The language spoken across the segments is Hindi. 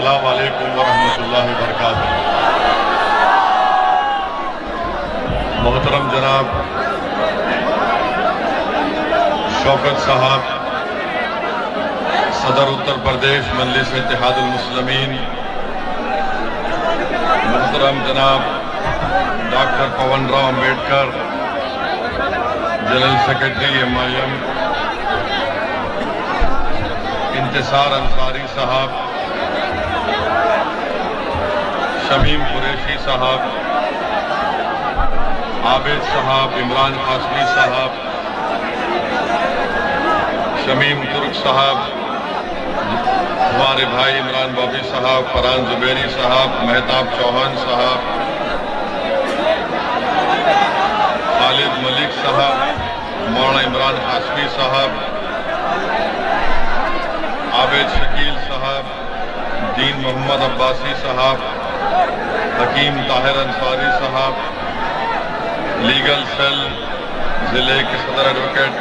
अस्सलाम वालेकुम वरहमतुल्लाहि वबरकातुहू। मोहतरम जनाब शौकत साहब सदर उत्तर प्रदेश मजलिस इत्तेहादुल मुस्लिमीन, मोहतरम जनाब doctor Pawan Rao Ambedkar general secretary MIM, Intesar Ansari साहब, शमीम कुरैशी साहब, आबिद साहब, इमरान कासमी साहब, शमीम तुर्क साहब, हमारे भाई इमरान बॉबी साहब, फरहान जुबैरी साहब, मेहताब चौहान साहब, खालिद मलिक साहब, मौलाना इमरान कासमी साहब, आबिद शकील साहब, दीन मोहम्मद अब्बासी साहब, हकीम ताहिर अंसारी साहब, लीगल सेल ज़िले के सदर एडवोकेट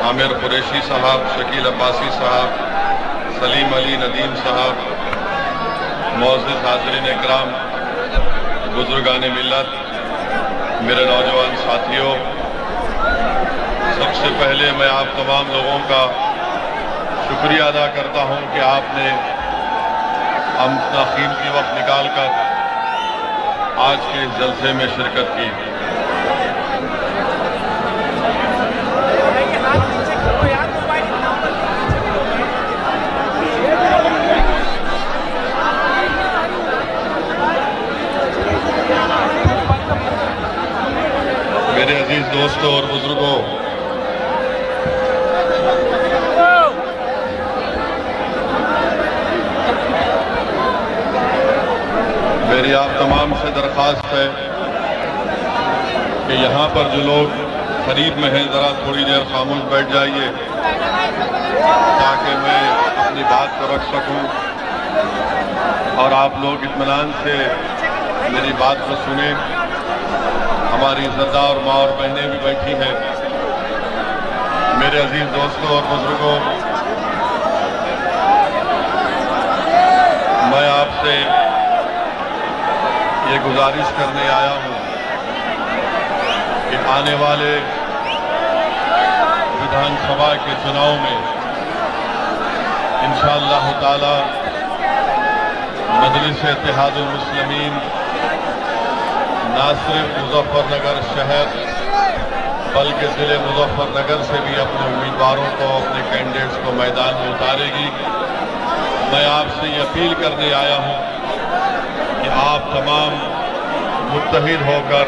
आमिर कुरैशी साहब, शकील अब्बासी साहब, सलीम अली नदीम साहब, मौजूद हाज़रीन इकराम, बुजुर्गान मिल्लत, मेरे नौजवान साथियों, सबसे पहले मैं आप तमाम लोगों का शुक्रिया अदा करता हूं कि आपने अपना कीमती वक्त निकालकर आज के इस जलसे में शिरकत की। मेरे अजीज दोस्तों और बुजुर्गों, मेरी आप तमाम से दरख्वास्त है कि यहाँ पर जो लोग करीब में हैं ज़रा थोड़ी देर खामोश बैठ जाइए ताकि मैं अपनी बात को रख सकूं और आप लोग इत्मीनान से मेरी बात को सुने। हमारी इज़्ज़तदार माँ और बहनें भी बैठी हैं। मेरे अजीज दोस्तों और बुजुर्गों, मैं आपसे ये गुजारिश करने आया हूं कि आने वाले विधानसभा के चुनाव में इंशाअल्लाह ताला मजलिस इत्तेहादुल मुस्लिमीन ना सिर्फ मुजफ्फरनगर शहर बल्कि ज़िले मुजफ्फरनगर से भी अपने उम्मीदवारों को, अपने कैंडिडेट्स को मैदान में उतारेगी। मैं आपसे ये अपील करने आया हूं कि आप तमाम मुत्तहिद होकर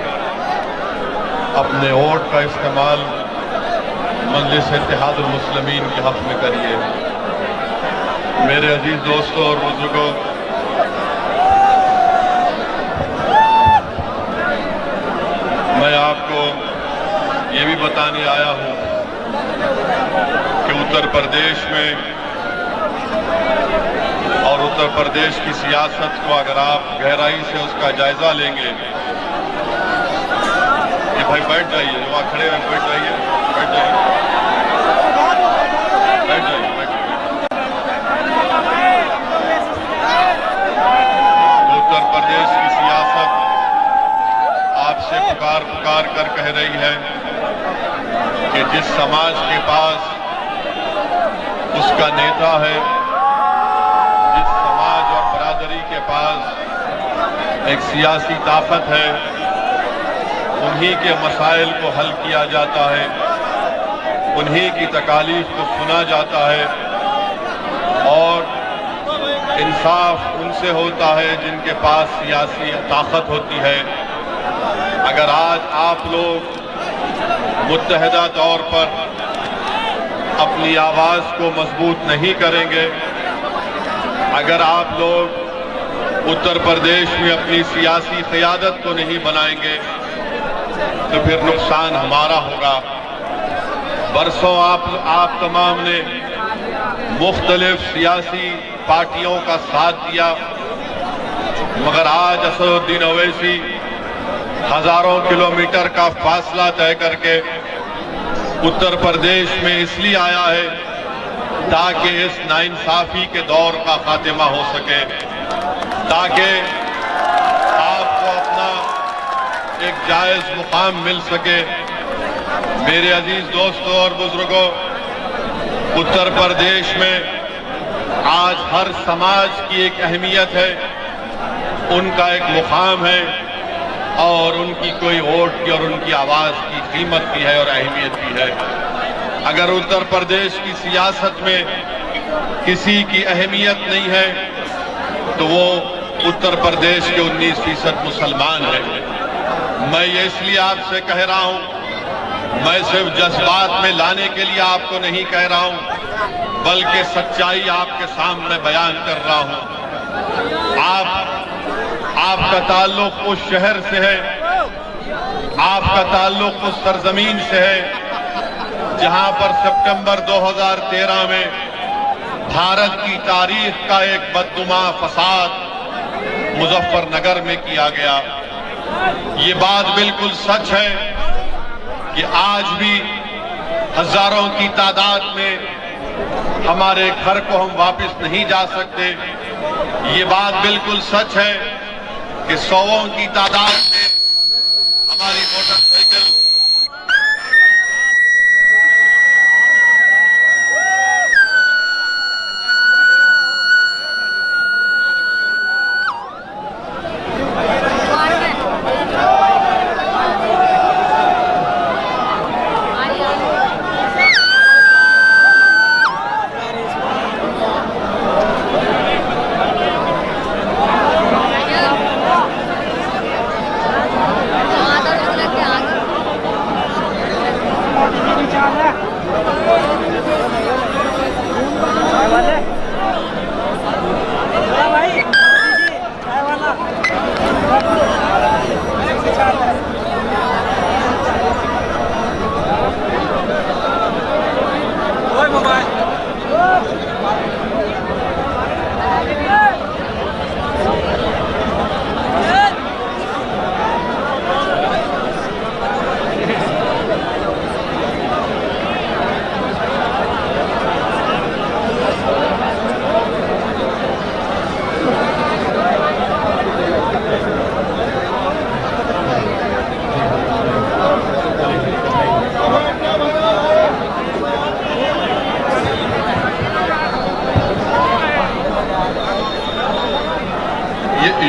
अपने वोट का इस्तेमाल मजलिस इत्तेहादुल मुस्लिमीन के हक़ में करिए। मेरे अजीज दोस्तों और बुजुर्गों, मैं आपको ये भी बताने आया हूं कि उत्तर प्रदेश में और उत्तर प्रदेश की सियासत को अगर आप गहराई से उसका जायजा लेंगे, ये भाई बैठ जाइए, जो वहाँ खड़े हैं बैठ जाइए, बैठ जाइए, बैठ जाइए, बैठ जाइए। उत्तर प्रदेश की सियासत आपसे पुकार पुकार कर कह रही है कि जिस समाज के पास उसका नेता है, के पास एक सियासी ताकत है, उन्हीं के मसाइल को हल किया जाता है, उन्हीं की तकालीफ को सुना जाता है और इंसाफ उनसे होता है जिनके पास सियासी ताकत होती है। अगर आज आप लोग मुत्तहिदा तौर पर अपनी आवाज़ को मजबूत नहीं करेंगे, अगर आप लोग उत्तर प्रदेश में अपनी सियासी क़यादत को नहीं बनाएंगे तो फिर नुकसान हमारा होगा। बरसों आप तमाम ने मुख्तलिफ सियासी पार्टियों का साथ दिया, मगर आज असदुद्दीन ओवैसी हजारों किलोमीटर का फासला तय करके उत्तर प्रदेश में इसलिए आया है ताकि इस नाइंसाफी के दौर का खात्मा हो सके। ताकि आपको अपना एक जायज मुकाम मिल सके। मेरे अजीज दोस्तों और बुजुर्गों, उत्तर प्रदेश में आज हर समाज की एक अहमियत है, उनका एक मुकाम है और उनकी कोई वोट की और उनकी आवाज की कीमत भी है और अहमियत भी है। अगर उत्तर प्रदेश की सियासत में किसी की अहमियत नहीं है तो वो उत्तर प्रदेश के 19% मुसलमान हैं। मैं ये इसलिए आपसे कह रहा हूं, मैं सिर्फ जज्बात में लाने के लिए आपको नहीं कह रहा हूं, बल्कि सच्चाई आपके सामने बयान कर रहा हूं। आपका ताल्लुक उस शहर से है, आपका ताल्लुक उस सरजमीन से है जहां पर सितंबर 2013 में भारत की तारीख का एक बददुमा फसाद मुजफ्फरनगर में किया गया। ये बात बिल्कुल सच है कि आज भी हजारों की तादाद में हमारे घर को हम वापस नहीं जा सकते। ये बात बिल्कुल सच है कि सौओं की तादाद में हमारी मोटरसाइकिल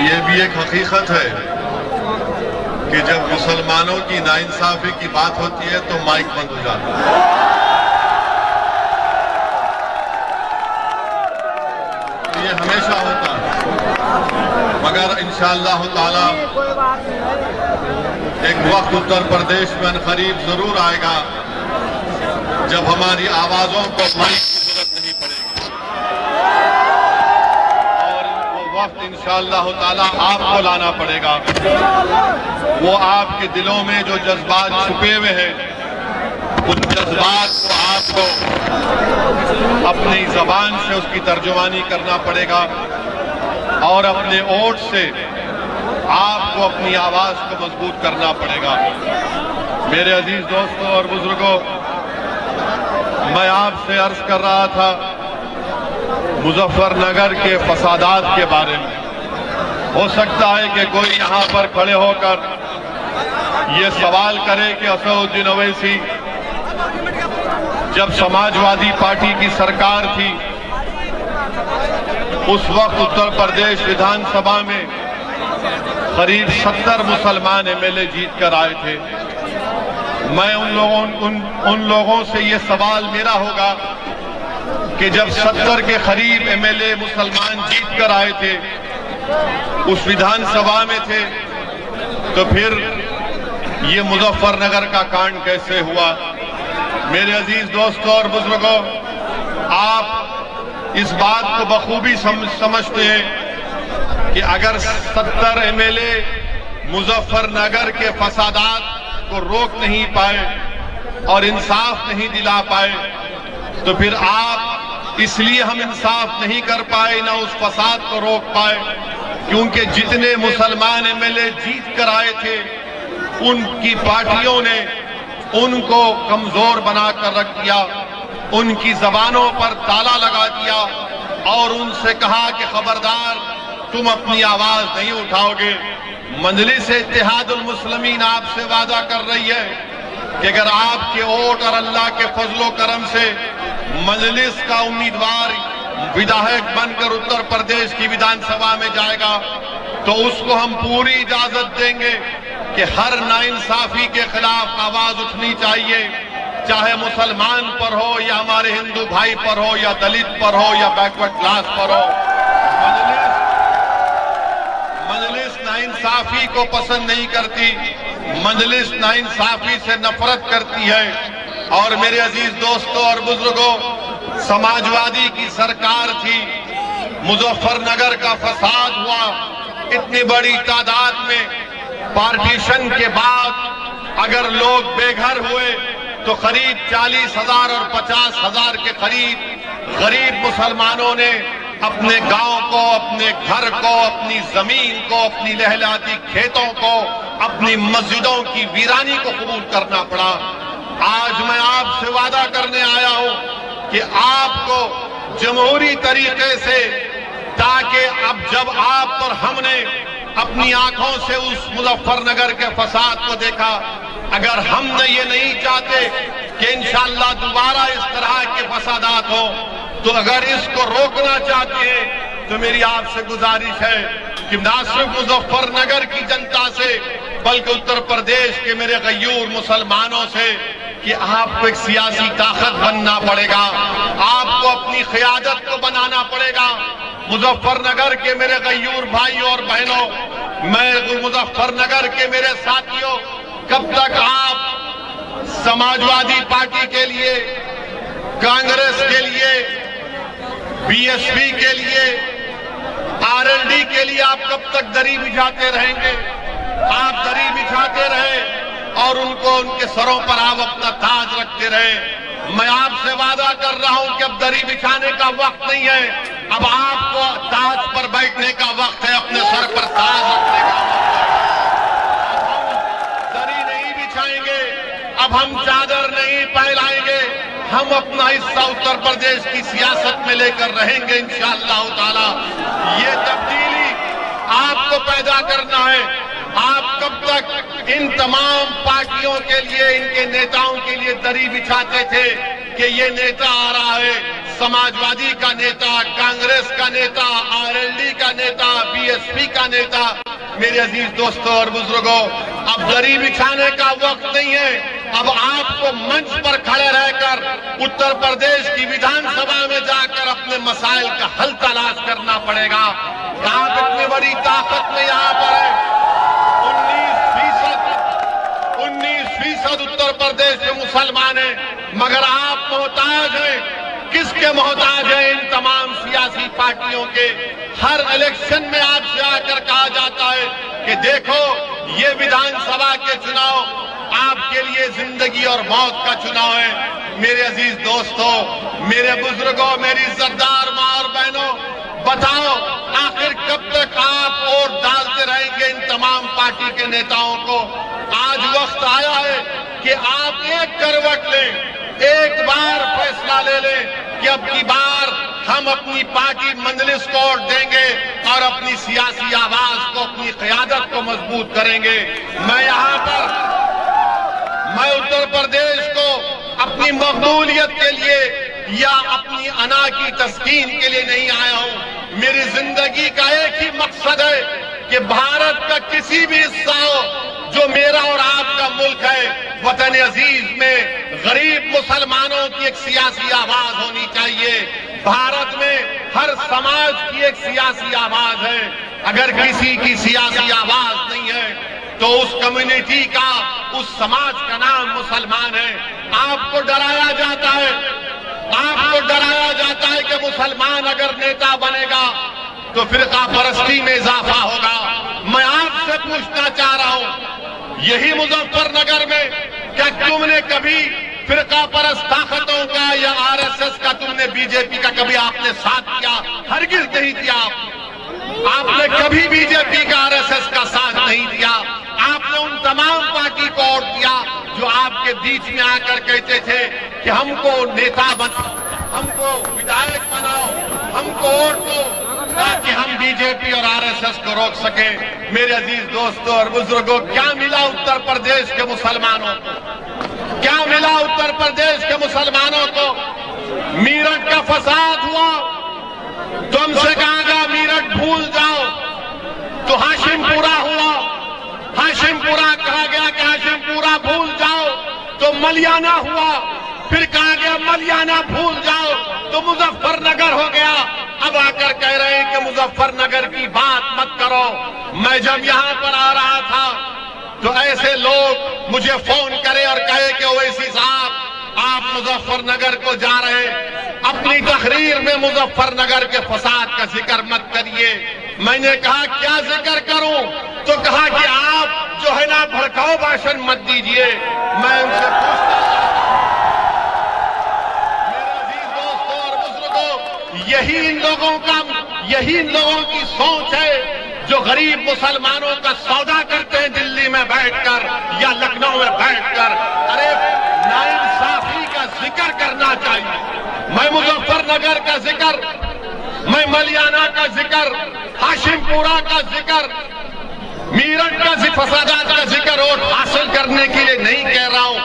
ये भी एक हकीकत है कि जब मुसलमानों की नाइंसाफी की बात होती है तो माइक बंद हो जाता है। ये हमेशा होता है, मगर इंशाअल्लाह ताला एक वक्त उत्तर प्रदेश में अनकरीब जरूर आएगा जब हमारी आवाजों को माइक की जरूरत नहीं पड़ेगी और वो वक्त इंशाअल्लाह ताला आपको लाना पड़ेगा। वो आपके दिलों में जो जज्बात छुपे हुए हैं, उन जज्बात को आपको अपनी जबान से उसकी तर्जुमानी करना पड़ेगा और अपने वोट से आपको अपनी आवाज को मजबूत करना पड़ेगा। मेरे अजीज दोस्तों और बुजुर्गों, मैं आपसे अर्ज कर रहा था मुजफ्फरनगर के फसादात के बारे में। हो सकता है कि कोई यहां पर खड़े होकर ये सवाल करे कि असदुद्दीन ओवैसी, जब समाजवादी पार्टी की सरकार थी उस वक्त उत्तर प्रदेश विधानसभा में करीब 70 मुसलमान एमएलए जीत कर आए थे। मैं उन लोगों से ये सवाल मेरा होगा कि जब 70 के करीब एमएलए मुसलमान जीत कर आए थे, उस विधानसभा में थे, तो फिर ये मुजफ्फरनगर का कांड कैसे हुआ? मेरे अजीज दोस्तों और बुजुर्गों, आप इस बात को बखूबी समझते हैं कि अगर 70 एमएलए मुजफ्फरनगर के फसादात को रोक नहीं पाए और इंसाफ नहीं दिला पाए, तो फिर आप इसलिए हम इंसाफ नहीं कर पाए, ना उस फसाद को रोक पाए, क्योंकि जितने मुसलमान एमएलए जीत कर आए थे उनकी पार्टियों ने उनको कमजोर बनाकर रख दिया, उनकी जबानों पर ताला लगा दिया और उनसे कहा कि खबरदार तुम अपनी आवाज नहीं उठाओगे। मजलिस इत्तेहादुल मुस्लिमीन आपसे वादा कर रही है कि अगर आपके वोट और अल्लाह के फजलो करम से मजलिस का उम्मीदवार विधायक बनकर उत्तर प्रदेश की विधानसभा में जाएगा तो उसको हम पूरी इजाजत देंगे कि हर नाइंसाफी के खिलाफ आवाज उठनी चाहिए, चाहे मुसलमान पर हो या हमारे हिंदू भाई पर हो या दलित पर हो या बैकवर्ड क्लास पर हो। मजलिस नाइंसाफी को पसंद नहीं करती, मजलिस नाइंसाफी से नफरत करती है। और मेरे अजीज दोस्तों और बुजुर्गों, समाजवादी की सरकार थी, मुजफ्फरनगर का फसाद हुआ, इतनी बड़ी तादाद में पार्टीशन के बाद अगर लोग बेघर हुए तो करीब 40,000 और 50,000 के करीब गरीब मुसलमानों ने अपने गांव को, अपने घर को, अपनी जमीन को, अपनी लहलाती खेतों को, अपनी मस्जिदों की वीरानी को कबूल करना पड़ा। आज मैं आपसे वादा करने आया हूं कि आपको जमहूरी तरीके से, ताकि अब जब आप और हमने अपनी आंखों से उस मुजफ्फरनगर के फसाद को देखा, अगर हमने ये नहीं चाहते कि इंशाअल्लाह दोबारा इस तरह के फसादात हो, तो अगर इसको रोकना चाहते हैं तो मेरी आपसे गुजारिश है कि ना सिर्फ मुजफ्फरनगर की जनता से बल्कि उत्तर प्रदेश के मेरे गयूर मुसलमानों से कि आपको एक सियासी ताकत बनना पड़ेगा, आपको अपनी क़यादत को बनाना पड़ेगा। मुजफ्फरनगर के मेरे गयूर भाइयों और बहनों, मैं मुजफ्फरनगर के मेरे साथियों, कब तक आप समाजवादी पार्टी के लिए, कांग्रेस के लिए, बीएसपी के लिए, आरएलडी के लिए आप कब तक दरी बिछाते रहेंगे? आप दरी बिछाते रहे और उनको उनके सरों पर आप अपना ताज रखते रहे। मैं आपसे वादा कर रहा हूं कि अब दरी बिछाने का वक्त नहीं है, अब आपको ताज पर बैठने का वक्त है, अपने सर पर ताज रखने का वक्त है। दरी नहीं बिछाएंगे, अब हम चादर नहीं फैलाएंगे, हम अपना हिस्सा उत्तर प्रदेश की सियासत में लेकर रहेंगे इंशाअल्लाह ताला। ये तब्दीली आपको पैदा करना है। आप कब तक इन तमाम पार्टियों के लिए, इनके नेताओं के लिए दरी बिछाते थे कि ये नेता आ रहा है, समाजवादी का नेता, कांग्रेस का नेता, आरएलडी का नेता, बीएसपी का नेता। मेरे अजीज दोस्तों और बुजुर्गों, अब दरी बिछाने का वक्त नहीं है, अब आपको मंच पर खड़े रहकर उत्तर प्रदेश की विधानसभा में जाकर अपने मसाइल का हल तलाश करना पड़ेगा। आप इतनी बड़ी ताकत में यहां पर है, 19% उत्तर प्रदेश के मुसलमान हैं, मगर आप मोहताज हैं। किसके मोहताज हैं? इन तमाम सियासी पार्टियों के। हर इलेक्शन में आपसे आकर कहा जाता है कि देखो ये विधानसभा के चुनाव आपके लिए जिंदगी और मौत का चुनाव है। मेरे अजीज दोस्तों, मेरे बुजुर्गों, मेरी सरदार मां और बहनों, बताओ आखिर कब तक आप वोट डालते रहेंगे इन तमाम पार्टी के नेताओं को? आज वक्त आया है कि आप एक करवट लें, एक बार फैसला ले लें कि अब की बार हम अपनी पार्टी मजलिस को वोट देंगे और अपनी सियासी आवाज को, अपनी क़यादत को मजबूत करेंगे। मैं यहां पर, मैं उत्तर प्रदेश को अपनी मकबूलियत के लिए या अपनी अना की तस्कीन के लिए नहीं आया हूं। मेरी जिंदगी का एक ही मकसद है कि भारत का किसी भी हिस्सा हो जो मेरा और आपका मुल्क है, वतन अजीज में गरीब मुसलमानों की एक सियासी आवाज होनी चाहिए। भारत में हर समाज की एक सियासी आवाज है। अगर किसी की सियासी आवाज नहीं है तो उस कम्युनिटी का, उस समाज का नाम मुसलमान है। आपको डराया जाता है, आपको डराया जाता है कि मुसलमान अगर नेता बनेगा तो फिरका परस्ती में इजाफा होगा। मैं आपसे पूछना चाह रहा हूं, यही मुजफ्फरनगर में क्या तुमने कभी फिरका परस्त ताकतों का या आरएसएस का, तुमने बीजेपी का कभी आपने साथ किया? हरगिज नहीं किया। आपने कभी बीजेपी का, आरएसएस का साथ नहीं दिया। आपने उन तमाम पार्टी को वोट दिया जो आपके बीच में आकर कहते थे कि हमको नेता बनाओ, हमको विधायक बनाओ, हमको वोट दो। ताकि हम बीजेपी और आरएसएस को रोक सके। मेरे अजीज दोस्तों और बुजुर्गों, क्या मिला उत्तर प्रदेश के मुसलमानों को? क्या मिला उत्तर प्रदेश के मुसलमानों को? मीरठ का फसाद हुआ, तुमसे कहा गया मीरठ भूल जाओ, तो हाशिमपुरा हुआ। हाशिमपुरा कहा गया कि हाशिमपुरा भूल जाओ, तो मलियाना हुआ। फिर कहा गया मलियाना भूल जाओ, तो मुजफ्फरनगर हो गया। अब आकर कह रहे हैं कि मुजफ्फरनगर की बात मत करो। मैं जब यहां पर आ रहा था तो ऐसे लोग मुझे फोन करे और कहे कि ओवैसी साहब आप मुजफ्फरनगर को जा रहे हैं, अपनी तकरीर में मुजफ्फरनगर के फसाद का जिक्र मत करिए। मैंने कहा क्या जिक्र करूं? तो कहा कि आप जो है ना भड़काऊ भाषण मत दीजिए। मैं उनसे पूछता यही इन लोगों की सोच है जो गरीब मुसलमानों का सौदा करते हैं दिल्ली में बैठकर या लखनऊ में बैठकर। अरे नाइंसाफी का जिक्र करना चाहिए। मैं मुजफ्फरनगर का जिक्र, मैं मलियाना का जिक्र, हाशिमपुरा का जिक्र, मीरठ का फसादात का जिक्र वोट हासिल करने के लिए नहीं कह रहा हूं।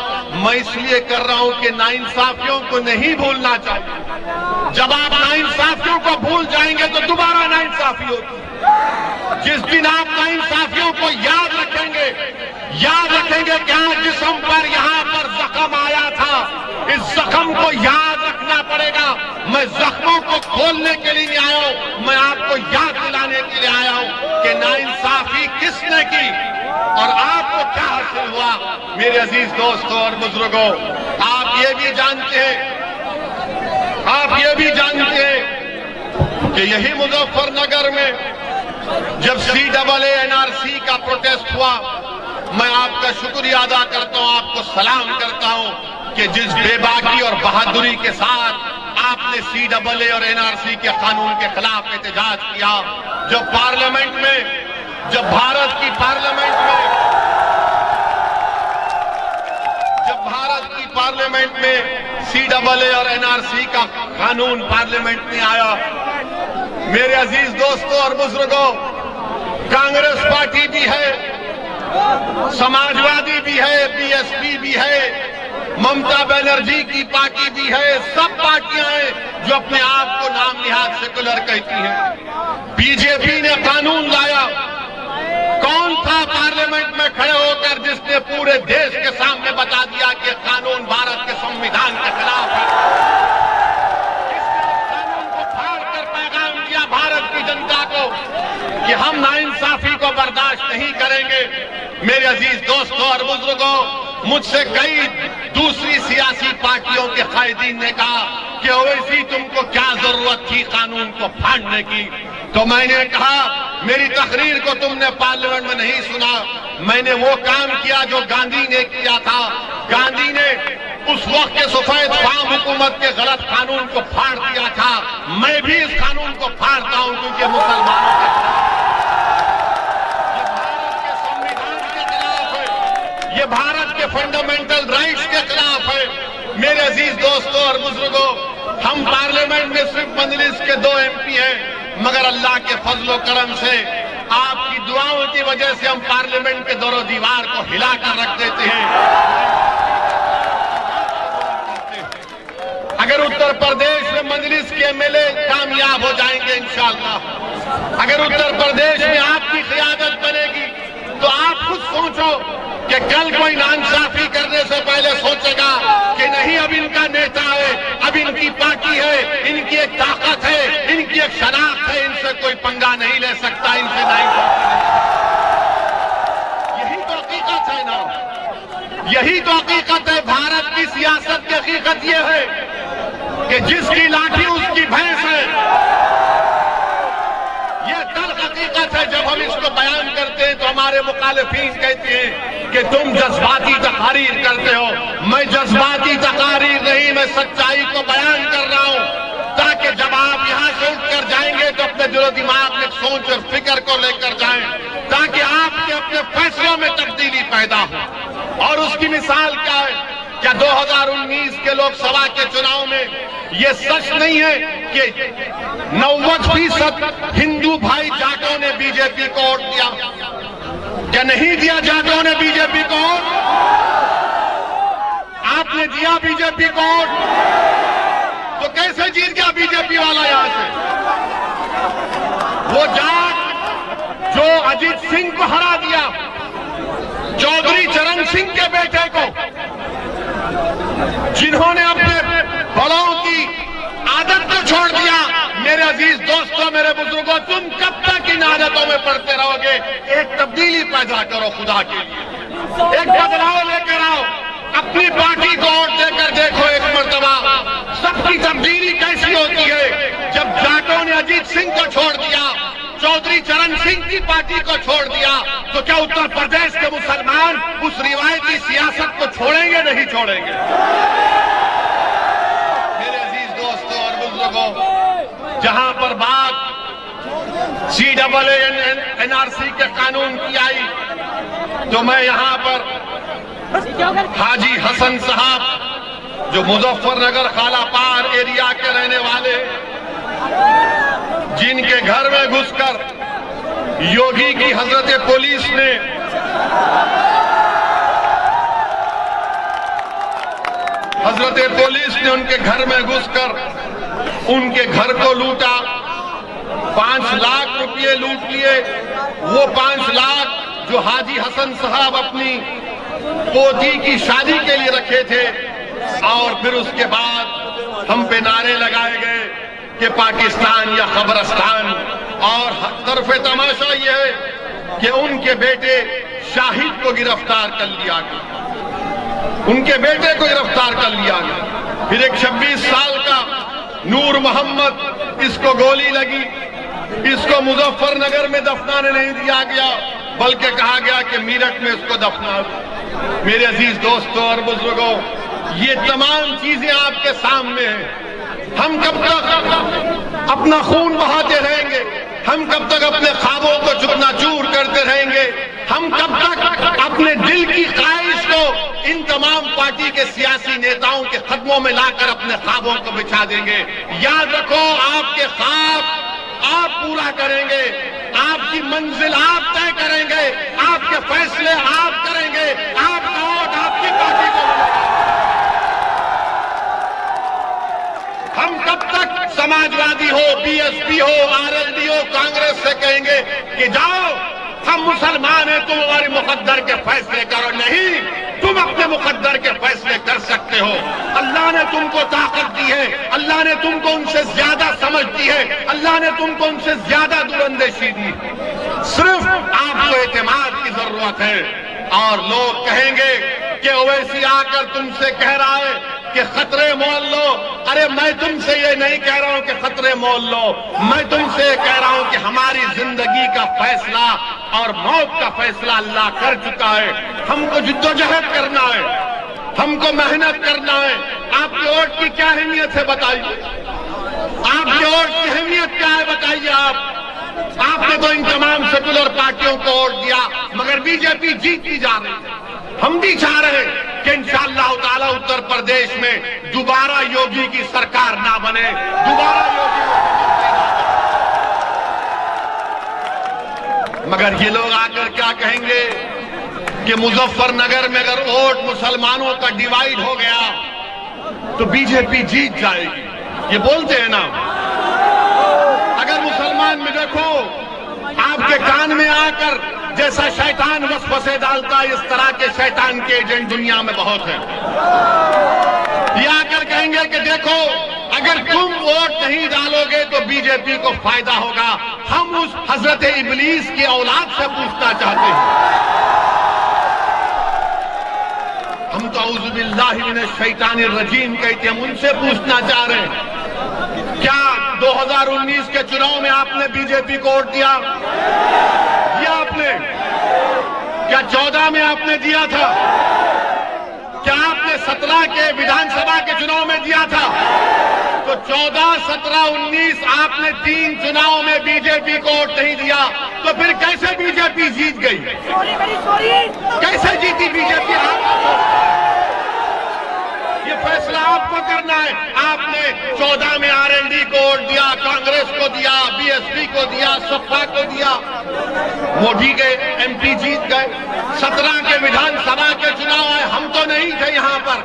मैं इसलिए कर रहा हूं कि नाइंसाफियों को नहीं भूलना चाहिए। जब आप नाइंसाफियों को भूल जाएंगे तो दोबारा नाइंसाफी होती है। जिस दिन आप नाइंसाफियों को याद रखेंगे कि हाँ जिस्म पर यहाँ पर जख्म आया था, इस जख्म को याद रखना पड़ेगा। मैं जख्मों को खोलने के लिए नहीं आया हूं, मैं आपको याद दिलाने के लिए आया हूं कि नाइंसाफी किसने की और आपको क्या हासिल हुआ। मेरे अजीज दोस्तों और बुजुर्गों, आप ये भी जानते हैं कि यही मुजफ्फरनगर में जब CAA NRC का प्रोटेस्ट हुआ, मैं आपका शुक्रिया अदा करता हूं, आपको सलाम करता हूं कि जिस बेबाकी और बहादुरी के साथ आपने CAA और NRC के कानून के खिलाफ एहतजाज किया। जब भारत की पार्लियामेंट में CAA और NRC का कानून पार्लियामेंट में आया, मेरे अजीज दोस्तों और बुजुर्गों, कांग्रेस पार्टी भी है, समाजवादी भी है, BSP भी है, ममता बनर्जी की पार्टी भी है, सब पार्टियां हैं जो अपने आप को नाम निहाद सेकुलर कहती हैं। बीजेपी ने कानून लाया। कौन था पार्लियामेंट में खड़े होकर जिसने पूरे देश के सामने बता दिया कि कानून भारत के संविधान के खिलाफ है? किसने कानून को फाड़कर पैगाम दिया भारत की जनता को कि हम नाइंसाफी को बर्दाश्त नहीं करेंगे? मेरे अजीज दोस्तों और बुजुर्गों, मुझसे कई दूसरी सियासी पार्टियों के कायदीन ने कहा कि ओवैसी तुमको क्या जरूरत थी कानून को फाड़ने की? तो मैंने कहा मेरी तकरीर को तुमने पार्लियामेंट में नहीं सुना। मैंने वो काम किया जो गांधी ने किया था। गांधी ने उस वक्त के सफेद फार्म हुकूमत के गलत कानून को फाड़ दिया था। मैं भी इस कानून को फाड़ता हूं क्योंकि मुसलमानों के ये भारत के फंडामेंटल राइट्स के खिलाफ है। मेरे अजीज दोस्तों और बुजुर्गों, हम पार्लियामेंट में सिर्फ मजलिस के 2 MP हैं, मगर अल्लाह के फजलो करम से आपकी दुआओं की वजह से हम पार्लियामेंट के दोनों दीवार को हिलाकर रख देते हैं। अगर उत्तर प्रदेश में मजलिस के MLA कामयाब हो जाएंगे इंशाअल्लाह, अगर उत्तर प्रदेश में आपकी क़ियादत बनेगी, तो आप खुद सोचो कि कल कोई नाइंसाफी करने से पहले सोचेगा कि नहीं अब इनका नेता है, अब इनकी पार्टी है, इनकी एक ताकत है, इनकी एक शनाख्त है, इनसे कोई पंगा नहीं ले सकता, इनसे नहीं। यही तो हकीकत है ना, यही तो हकीकत है। भारत की सियासत की हकीकत यह है कि जिसकी लाठी उसकी भैंस है। यह तल्ख हकीकत है। जब हम इसको बयान करते हैं तो हमारे मुखालिफिन कहते हैं कि तुम जज्बाती तकारीर करते हो। मैं जज्बाती तकारीर नहीं, मैं सच्चाई को बयान कर रहा हूं ताकि जब आप यहां से उठकर जाएंगे तो अपने दिलो दिमाग में सोच और फिक्र को लेकर जाएं, ताकि आपके अपने फैसलों में तब्दीली पैदा हो। और उसकी मिसाल क्या है क्या 2019 के लोकसभा के चुनाव में ये सच नहीं है कि 90% हिंदू भाई जाटों ने बीजेपी को वोट दिया? क्या नहीं दिया जाटों ने बीजेपी को वोट? आपने दिया बीजेपी को वोट, तो कैसे जीत गया बीजेपी वाला यहां से? वो जाट जो अजीत सिंह को हरा दिया, चौधरी चरण सिंह के बेटे को, जिन्होंने अपने बड़ों की आदत को छोड़ दिया। मेरे अजीज दोस्तों, मेरे बुजुर्गों, तुम कब तक इन आदतों में पड़ते रहोगे? एक तब्दीली पैदा करो खुदा के लिए, एक बदलाव लेकर आओ। अपनी पार्टी को वोट देकर देखो एक मर्तबा सबकी तब्दीली कैसी होती है। जब जाटों ने अजीत सिंह को छोड़ दिया, चौधरी चरण सिंह की पार्टी को छोड़ दिया, तो क्या उत्तर प्रदेश के मुसलमान उस रिवायती सियासत को छोड़ेंगे? नहीं छोड़ेंगे। मेरे अजीज दोस्तों और बुजुर्गों, जहां पर बात CAA NRC के कानून की आई, तो मैं यहां पर हाजी हसन साहब, जो मुजफ्फरनगर खालापार एरिया के रहने वाले, जिनके घर में घुसकर योगी की हजरत पुलिस ने उनके घर में घुसकर उनके घर को लूटा, 5 लाख रुपए लूट लिए। वो 5 लाख जो हाजी हसन साहब अपनी पोती की शादी के लिए रखे थे, और फिर उसके बाद हम पे नारे लगाए गए कि पाकिस्तान या खबरस्तान। और तरफे तमाशा यह है कि उनके बेटे शाहिद को गिरफ्तार कर लिया गया, उनके बेटे को गिरफ्तार कर लिया गया। फिर एक 26 साल का नूर मोहम्मद, इसको गोली लगी, इसको मुजफ्फरनगर में दफनाने नहीं दिया गया, बल्कि कहा गया कि मीरठ में इसको दफना दो। मेरे अजीज दोस्तों और बुजुर्गों, ये तमाम चीजें आपके सामने हैं। हम कब तक अपना खून बहाते रहेंगे? हम कब तक अपने ख्वाबों को चूर करते रहेंगे? हम कब तक अपने दिल की ख्वाहिश को इन तमाम पार्टी के सियासी नेताओं के कदमों में लाकर अपने ख्वाबों को बिछा देंगे? याद रखो, आपके ख्वाब आप पूरा करेंगे, आपकी मंजिल आप तय करेंगे, आपके फैसले आप करेंगे, आपका वोट आपकी पार्टी को। हम कब तक समाजवादी हो, BSP हो, RLD हो, कांग्रेस से कहेंगे कि जाओ हम मुसलमान हैं, तुम हमारे मुकद्दर के फैसले करो? नहीं, तुम अपने मुकद्दर के फैसले कर सकते हो। अल्लाह ने तुमको ताकत दी है, अल्लाह ने तुमको उनसे ज्यादा समझ दी है, अल्लाह ने तुमको उनसे ज्यादा दूरंदेशी दी। सिर्फ आपको एतमाद की जरूरत है। और लोग कहेंगे कि ओवैसी आकर तुमसे कह रहा है कि खतरे मोल लो। अरे मैं तुमसे ये नहीं कह रहा हूं कि खतरे मोल लो, मैं तुमसे कह रहा हूं कि हमारी जिंदगी का फैसला और मौत का फैसला अल्लाह कर चुका है। हमको जिद्दोजहद करना है, हमको मेहनत करना है। आपके वोट की क्या अहमियत है बताइए? आपके वोट की अहमियत क्या है बताइए? आपने तो इन तमाम सेकुलर पार्टियों को वोट दिया, मगर बीजेपी जीतती जा रही है। हम भी चाह रहे हैं कि इंशाअल्लाह ताला उत्तर प्रदेश में दोबारा योगी की सरकार ना बने, दोबारा योगी, मगर ये लोग आकर क्या कहेंगे कि मुजफ्फरनगर में अगर वोट मुसलमानों का डिवाइड हो गया तो बीजेपी जीत जाएगी। ये बोलते हैं ना। अगर मुसलमान में देखो, आपके कान में आकर जैसा शैतान वसवसे डालता है, इस तरह के शैतान के एजेंट दुनिया में बहुत हैं। ये आकर कहेंगे कि देखो, अगर तुम वोट नहीं डालोगे तो बीजेपी को फायदा होगा। हम उस हजरत इब्लीस की औलाद से पूछना चाहते हैं। हम तो औज़ु बिल्लाहि मिनश शैतानिर रजीम कहते हैं, हम उनसे पूछना चाह रहे हैं, क्या 2019 के चुनाव में आपने बीजेपी को वोट दिया? आपने क्या 14 में आपने दिया था? क्या आपने 17 के विधानसभा के चुनाव में दिया था? तो 14, 17, 19 आपने 3 चुनाव में बीजेपी को वोट नहीं दिया, तो फिर कैसे बीजेपी जीत गई? कैसे जीती बीजेपी? फैसला आपको करना है। आपने 14 में आरएलडी को वोट दिया, कांग्रेस को दिया, बीएसपी को दिया, सपा को दिया, मोदी के एमपी जीत गए। 17 के विधानसभा के चुनाव आए, हम तो नहीं थे यहां पर,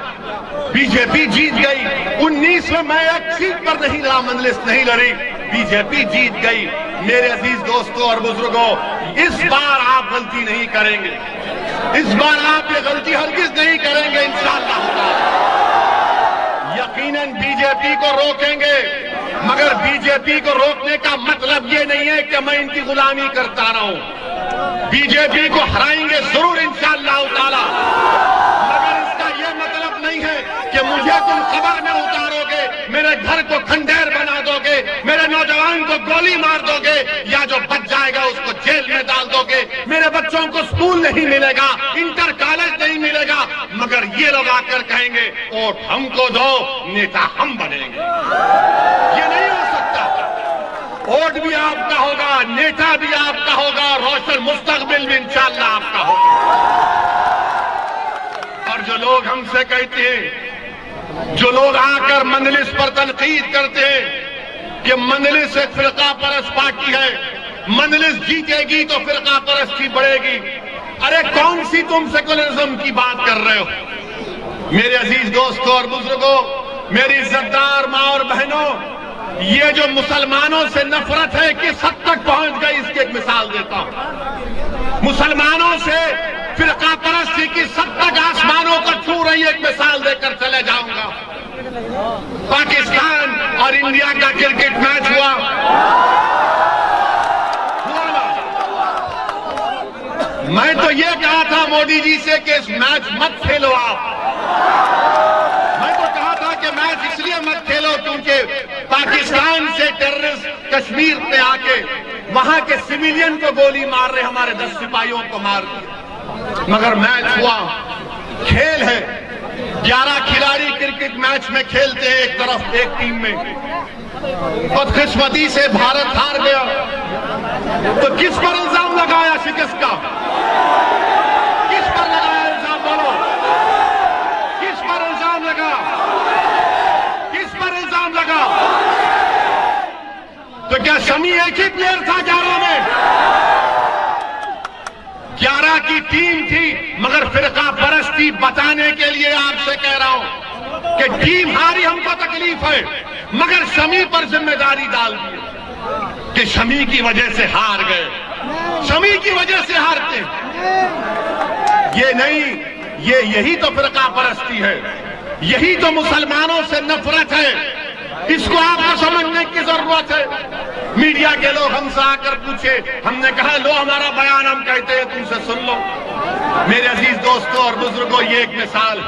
बीजेपी जीत गई। 19 में मैं एक सीट पर नहीं नामंजूर नहीं लड़ी, बीजेपी जीत गई। मेरे अजीज दोस्तों और बुजुर्गों, इस बार आप गलती नहीं करेंगे, इस बार आप ये गलती हरगिज नहीं करेंगे इंशाअल्लाह। यकीनन बीजेपी को रोकेंगे, मगर बीजेपी को रोकने का मतलब ये नहीं है कि मैं इनकी गुलामी करता रहूं। बीजेपी को हराएंगे जरूर इंशाअल्लाह ताला, मगर इसका ये मतलब नहीं है कि मुझे तुम खबर में उतारोगे, मेरे घर को खंडेर बना दोगे, मेरे नौजवान को गोली मार दोगे, या जो बच जाएगा उसको जेल में डाल दोगे, मेरे बच्चों को स्कूल नहीं मिलेगा, इंटर कॉलेज नहीं मिलेगा, मगर ये लोग आकर कहेंगे वोट हमको दो, नेता हम बनेंगे। ये नहीं हो सकता। वोट भी आपका होगा, नेता भी आपका होगा, रोशन मुस्तकबिल भी इंशाअल्लाह आपका होगा। और जो लोग हमसे कहते हैं, जो लोग आकर मंजलिस पर तनकीद करते हैं कि मंजलिस एक फिरका परस्त पार्टी है, मंजलिस जीतेगी तो फिरका परस्ती बढ़ेगी, अरे कौन सी तुम सेकुलरिज्म की बात कर रहे हो? मेरे अजीज दोस्तों और बुजुर्गों, मेरी इज्जतदार माँ और बहनों, ये जो मुसलमानों से नफरत है किस हद तक पहुंच गई, इसकी एक मिसाल देता हूं। मुसलमानों से फिरका परस्ती की हद तक आसमानों को छू रही एक मिसाल देकर चले जाऊंगा। पाकिस्तान और इंडिया का क्रिकेट मैच हुआ ना? मैं तो ये कहा था मोदी जी से कि इस मैच मत खेलो आप। मैं तो कहा था कि मैच इसलिए मत खेलो क्योंकि पाकिस्तान से टेररिस्ट कश्मीर पे आके वहां के सिविलियन को गोली मार रहे, हमारे 10 सिपाहियों को मार दिया। मगर मैच हुआ, खेल है, 11 खिलाड़ी क्रिकेट मैच में खेलते हैं एक तरफ एक टीम में, बदकिस्मती से भारत हार गया। तो किस पर इल्जाम लगाया शिकस्त का? किस पर लगाया इल्जाम? बोलो, किस पर इल्जाम लगा? किस पर इल्जाम लगा? तो क्या शमी एक ही प्लेयर था 11 में? 11 की टीम थी, मगर फिरका परस्ती बताने के लिए आपसे कह रहा हूं कि टीम हारी, हमको तकलीफ है, मगर शमी पर जिम्मेदारी डाल दी कि शमी की वजह से हार गए, शमी की वजह से हारते। ये नहीं, ये यही तो फिरका परस्ती है, यही तो मुसलमानों से नफरत है। इसको आपको समझने की जरूरत है। मीडिया के लोग हमसे आकर पूछे, हमने कहा लो हमारा बयान हम कहते हैं तुमसे सुन लो। मेरे अजीज दोस्तों और बुजुर्गों, ये एक मिसाल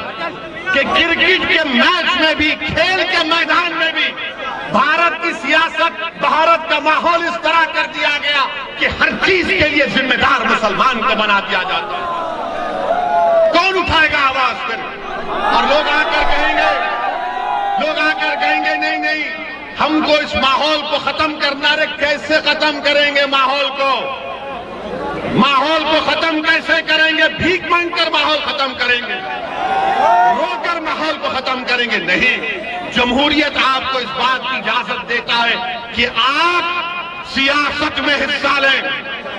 कि क्रिकेट के मैच में भी, खेल के मैदान में भी भारत की सियासत, भारत का माहौल इस तरह कर दिया गया कि हर चीज के लिए जिम्मेदार मुसलमान को बना दिया जाता है। कौन उठाएगा आवाज फिर? और लोग आकर कहेंगे नहीं नहीं हमको इस माहौल को खत्म करना। रे कैसे खत्म करेंगे माहौल को? माहौल को खत्म कैसे करेंगे? भीख मांगकर माहौल खत्म करेंगे? रोकर माहौल को खत्म करेंगे? नहीं। जमहूरियत आपको इस बात की इजाजत देता है कि आप सियासत में हिस्सा लें,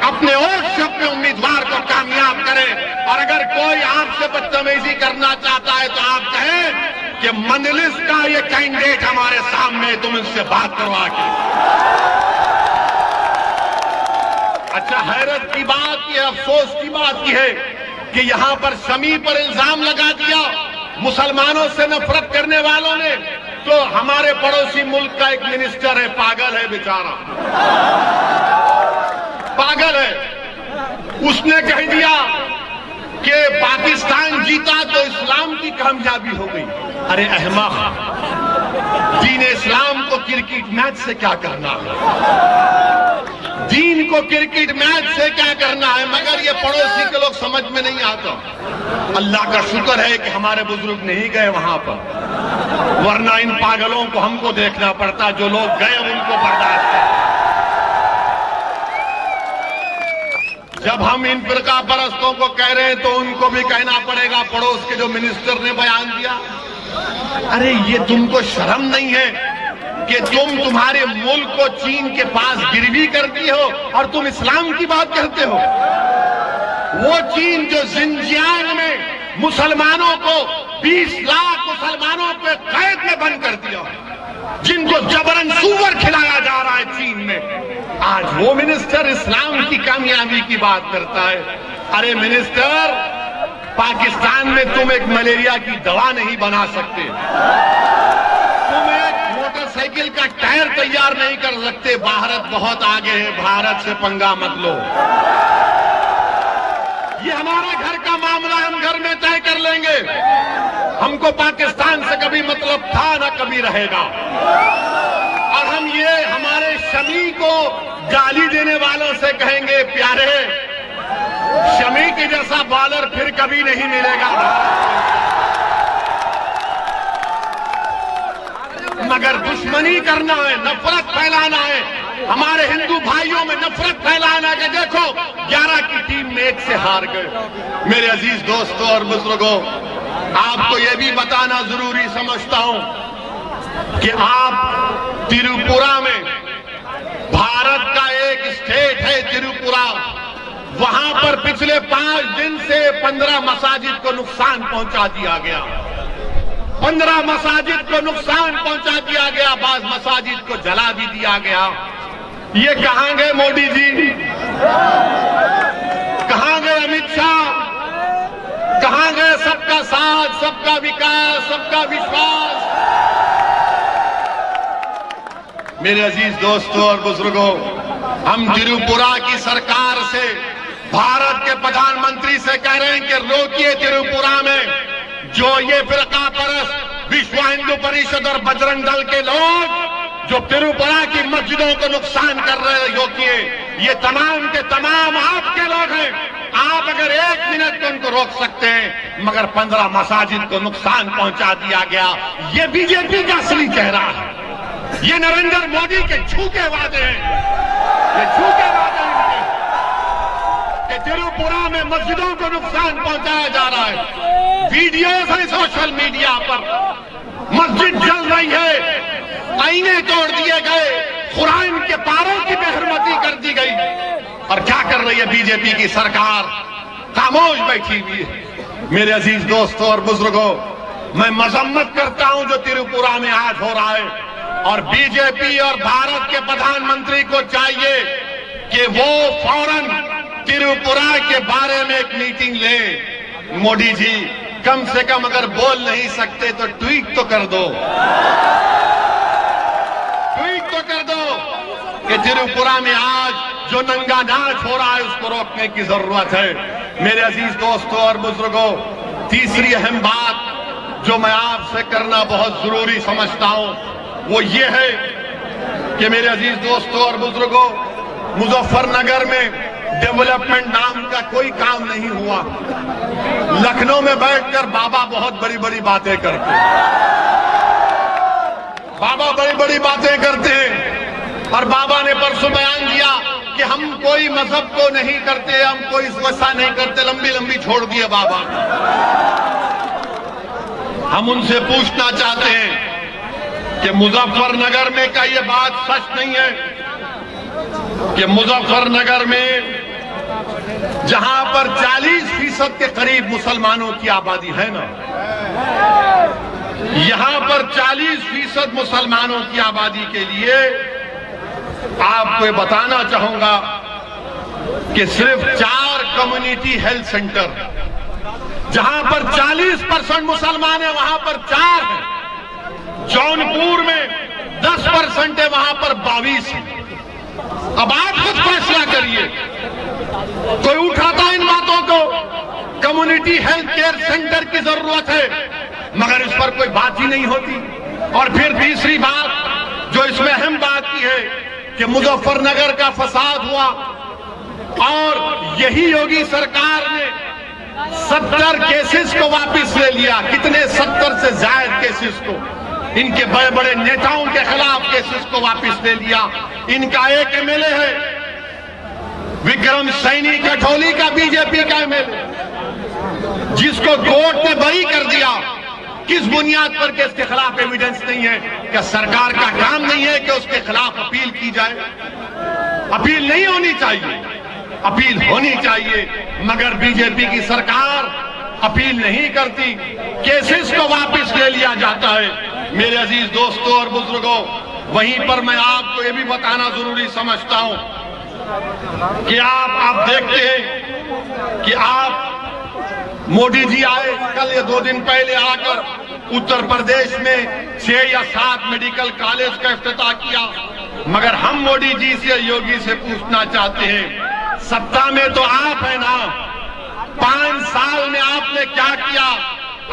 अपने वोट से अपने उम्मीदवार को कामयाब करें, और अगर कोई आपसे बदतमीजी करना चाहता है तो आप कहें कि मंजलिस का ये कैंडिडेट हमारे सामने, तुम इससे बात करवा के। अच्छा, हैरत की बात यह, अफसोस की बात यह है कि यहां पर शमी पर इल्जाम लगा दिया मुसलमानों से नफरत करने वालों ने। तो हमारे पड़ोसी मुल्क का एक मिनिस्टर है, पागल है बेचारा, पागल है। उसने कह दिया कि पाकिस्तान जीता तो इस्लाम की कामयाबी हो गई। अरे अहमक, दीन इस्लाम को क्रिकेट मैच से क्या करना है? दीन को क्रिकेट मैच से क्या करना है? मगर ये पड़ोसी के लोग समझ में नहीं आता। अल्लाह का शुक्र है कि हमारे बुजुर्ग नहीं गए वहां पर, वरना इन पागलों को हमको देखना पड़ता। जो लोग गए उनको बर्दाश्त कर। जब हम इन फिरका परस्तों को कह रहे हैं तो उनको भी कहना पड़ेगा। पड़ोस के जो मिनिस्टर ने बयान दिया, अरे ये तुमको शर्म नहीं है कि तुम्हारे मुल्क को चीन के पास गिरवी करती हो और तुम इस्लाम की बात करते हो? वो चीन जो जिंजियांग में मुसलमानों को 20 लाख मुसलमानों को कैद में बंद कर दिया, जिनको जबरन सूअर खिलाया जा रहा है चीन में, आज वो मिनिस्टर इस्लाम की कामयाबी की बात करता है। अरे मिनिस्टर, पाकिस्तान में तुम एक मलेरिया की दवा नहीं बना सकते, तुम एक मोटरसाइकिल का टायर तैयार नहीं कर सकते। भारत बहुत आगे है, भारत से पंगा मत लो। ये हमारा घर का मामला, हम घर में तय कर लेंगे। हमको पाकिस्तान से कभी मतलब था ना कभी रहेगा। और हम ये हमारे शमी को गाली देने वालों से कहेंगे, प्यारे शमी के जैसा बॉलर फिर कभी नहीं मिलेगा। मगर दुश्मनी करना है, नफरत फैलाना है, हमारे हिंदू भाइयों में नफरत फैलाना कि देखो 11 की टीम में 1 से हार गए। मेरे अजीज दोस्तों और बुजुर्गों, आपको यह भी बताना जरूरी समझता हूं कि आप त्रिपुरा में, भारत का एक स्टेट है त्रिपुरा, वहां पर पिछले 5 दिन से 15 मसाजिद को नुकसान पहुंचा दिया गया। 15 मसाजिद को नुकसान पहुंचा दिया गया, बाज़ मसाजिद को जला भी दिया गया। ये कहां गए मोदी जी? कहां गए अमित शाह? कहां गए सबका साथ, सबका विकास, सबका विश्वास? मेरे अजीज दोस्तों और बुजुर्गों, हम त्रिपुरा की सरकार से, भारत के प्रधानमंत्री से कह रहे हैं कि रोकिए त्रिपुरा में जो ये फिरका परस्त विश्व हिंदू परिषद और बजरंग दल के लोग जो त्रिपुरा की मस्जिदों को नुकसान कर रहे हैं, रोकिए। ये तमाम के तमाम आपके लोग हैं। आप अगर 1 मिनट को उनको रोक सकते हैं, मगर 15 मसाजिद को नुकसान पहुंचा दिया गया। ये बीजेपी का असली चेहरा है। ये नरेंद्र मोदी के झूठे वादे हैं, ये झूठे वादे हैं कि त्रिपुरा में मस्जिदों को नुकसान पहुंचाया जा रहा है। वीडियोस हैं सोशल मीडिया पर, मस्जिद जल रही है, आईने तोड़ दिए गए, कुरान के पारों की बेहरमती कर दी गई। और क्या कर रही है बीजेपी की सरकार? खामोश बैठी हुई है। मेरे अजीज दोस्तों और बुजुर्गों, मैं मजम्मत करता हूं जो त्रिपुरा में आज हो रहा है। और बीजेपी और भारत के प्रधानमंत्री को चाहिए कि वो फौरन त्रिपुरा के बारे में एक मीटिंग ले। मोदी जी, कम से कम अगर बोल नहीं सकते तो ट्वीट तो कर दो, ट्वीट तो कर दो कि त्रिपुरा में आज जो नंगा नाच हो रहा है उसको रोकने की जरूरत है। मेरे अजीज दोस्तों और बुजुर्गों, तीसरी अहम बात जो मैं आपसे करना बहुत जरूरी समझता हूं वो ये है कि मेरे अजीज दोस्तों और बुजुर्गों, मुजफ्फरनगर में डेवलपमेंट नाम का कोई काम नहीं हुआ। लखनऊ में बैठकर बाबा बहुत बड़ी बड़ी बातें करते हैं, बाबा बड़ी बड़ी बातें करते हैं। और बाबा ने परसों बयान दिया कि हम कोई मजहब को नहीं करते, हम कोई वैसा नहीं करते, लंबी लंबी छोड़ दिए बाबा। हम उनसे पूछना चाहते हैं कि मुजफ्फरनगर में क्या ये बात सच नहीं है कि मुजफ्फरनगर में जहां पर 40% के करीब मुसलमानों की आबादी है ना, यहां पर 40% मुसलमानों की आबादी के लिए आपको बताना चाहूंगा कि सिर्फ 4 कम्युनिटी हेल्थ सेंटर, जहां पर 40% मुसलमान है वहां पर 4 है। जौनपुर में 10% है, वहां पर 22 है। अब आप खुद फैसला करिए, कोई उठाता इन बातों को? कम्युनिटी हेल्थ केयर सेंटर की जरूरत है, मगर इस पर कोई बात ही नहीं होती। और फिर तीसरी बात जो इसमें अहम बात की है कि मुजफ्फरनगर का फसाद हुआ और यही योगी सरकार ने 70 केसेस को वापस ले लिया। कितने? 70 से ज्यादा केसेस को, इनके बड़े बड़े नेताओं के खिलाफ केसेस को वापस ले लिया। इनका एक एमएलए है विक्रम सैनी कठौली का, बीजेपी का एमएलए, जिसको कोर्ट ने बरी कर दिया किस बुनियाद पर कि इसके खिलाफ एविडेंस नहीं है? क्या सरकार का काम नहीं है कि उसके खिलाफ अपील की जाए? अपील नहीं होनी चाहिए, अपील होनी चाहिए, मगर बीजेपी की सरकार अपील नहीं करती, केसेस को वापस ले लिया जाता है। मेरे अजीज दोस्तों और बुजुर्गों, वहीं पर मैं आपको ये भी बताना जरूरी समझता हूं कि आप देखते हैं कि आप मोदी जी आए कल या 2 दिन पहले आकर उत्तर प्रदेश में 6 या 7 मेडिकल कॉलेज का इफ्तिताह किया, मगर हम मोदी जी से, योगी से पूछना चाहते हैं, सत्ता में तो आप है ना, 5 साल में आपने क्या किया?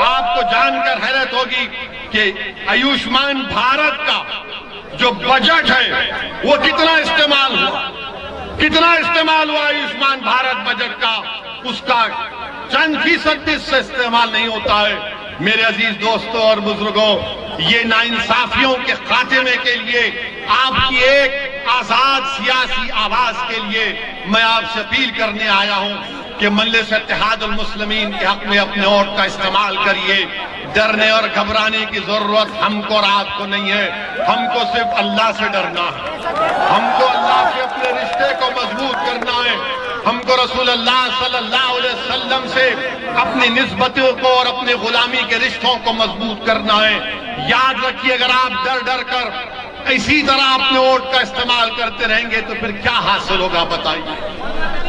आपको जानकर हैरत होगी कि आयुष्मान भारत का जो बजट है वो कितना इस्तेमाल हुआ, कितना इस्तेमाल हुआ आयुष्मान भारत बजट का, उसका चंद फीसद भी इससे इस्तेमाल नहीं होता है। मेरे अजीज दोस्तों और बुजुर्गों, ये नाइंसाफियों के खात्मे के लिए, आपकी एक आजाद सियासी आवाज के लिए मैं आपसे अपील करने आया हूं कि मजलिस इत्तेहादुल मुस्लिमीन के हक में अपने वोट का इस्तेमाल करिए। डरने और घबराने की जरूरत हमको और आपको नहीं है, हमको सिर्फ अल्लाह से डरना है, हमको अल्लाह से अपने रिश्ते को मजबूत करना है, हमको रसूल अल्लाह सल्लल्लाहु अलैहि वसल्लम से अपनी निस्बतों को और अपने गुलामी के रिश्तों को मजबूत करना है। याद रखिए, अगर आप डर डर कर इसी तरह अपने वोट का इस्तेमाल करते रहेंगे तो फिर क्या हासिल होगा? बताइए,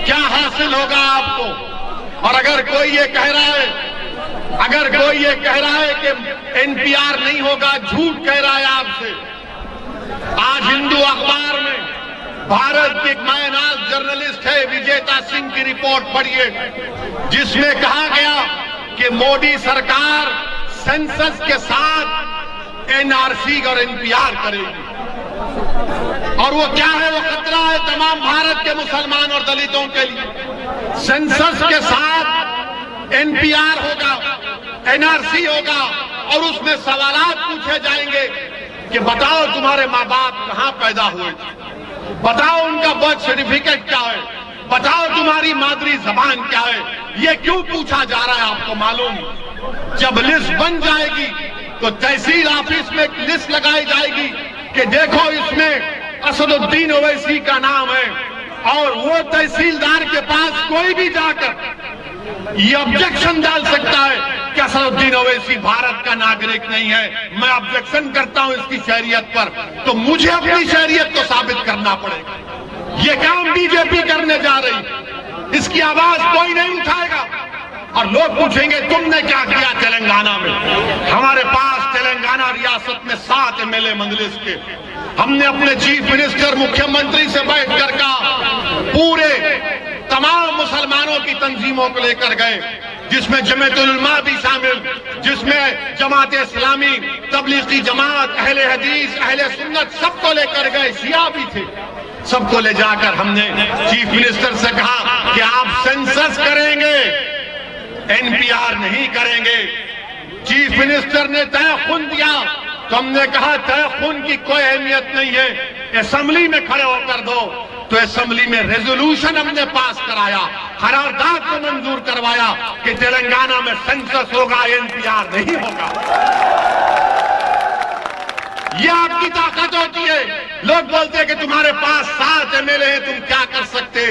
क्या हासिल होगा आपको? और अगर कोई ये कह रहा है, अगर कोई ये कह रहा है कि एनपीआर नहीं होगा, झूठ कह रहा है आपसे। आज हिंदू अखबार में भारत के एक मायनाज जर्नलिस्ट है विजेता सिंह की रिपोर्ट पढ़िए, जिसमें कहा गया कि मोदी सरकार सेंसस के साथ एनआरसी और एनपीआर करेगी। और वो क्या है? वो खतरा है तमाम भारत के मुसलमान और दलितों के लिए। सेंसस के साथ एनपीआर होगा, एनआरसी होगा, और उसमें सवालात पूछे जाएंगे कि बताओ तुम्हारे माँ बाप कहां पैदा हुए, बताओ उनका बर्थ सर्टिफिकेट क्या है, बताओ तुम्हारी मादरी जबान क्या है। ये क्यों पूछा जा रहा है आपको मालूम? जब लिस्ट बन जाएगी तो तहसील ऑफिस में एक लिस्ट लगाई जाएगी कि देखो इसमें असदुद्दीन ओवैसी का नाम है, और वो तहसीलदार के पास कोई भी जाकर ये ऑब्जेक्शन डाल सकता है कि असदुद्दीन ओवैसी भारत का नागरिक नहीं है, मैं ऑब्जेक्शन करता हूं इसकी शहरियत पर, तो मुझे अपनी शहरियत को साबित करना पड़ेगा। ये काम बीजेपी करने जा रही, इसकी आवाज कोई नहीं उठाएगा। और लोग पूछेंगे तुमने क्या किया तेलंगाना में? हमारे पास तेलंगाना रियासत में 7 एमएलए मजलिस के, हमने अपने चीफ मिनिस्टर मुख्यमंत्री से बैठकर कहा, पूरे तमाम मुसलमानों की तंजीमों को लेकर गए, जिसमें जमीयतुल उलमा भी शामिल, जिसमें जमात इस्लामी, तबलीगी जमात, अहले हदीस, अहले सुन्नत, सबको लेकर गए, शिया भी थे। सबको ले जाकर हमने चीफ मिनिस्टर से कहा कि आप सेंसस करेंगे, एनपीआर नहीं करेंगे। चीफ मिनिस्टर ने तय खून दिया, तो हमने कहा तय खून की कोई अहमियत नहीं है, असेंबली में खड़े होकर दो। तो असेंबली में रेजोल्यूशन हमने पास कराया, करारदाद को मंजूर करवाया कि तेलंगाना में सेंसस होगा, एनपीआर नहीं होगा। यह आपकी ताकत होती है। लोग बोलते हैं कि तुम्हारे पास 7 एमएलए हैं, तुम क्या कर सकते?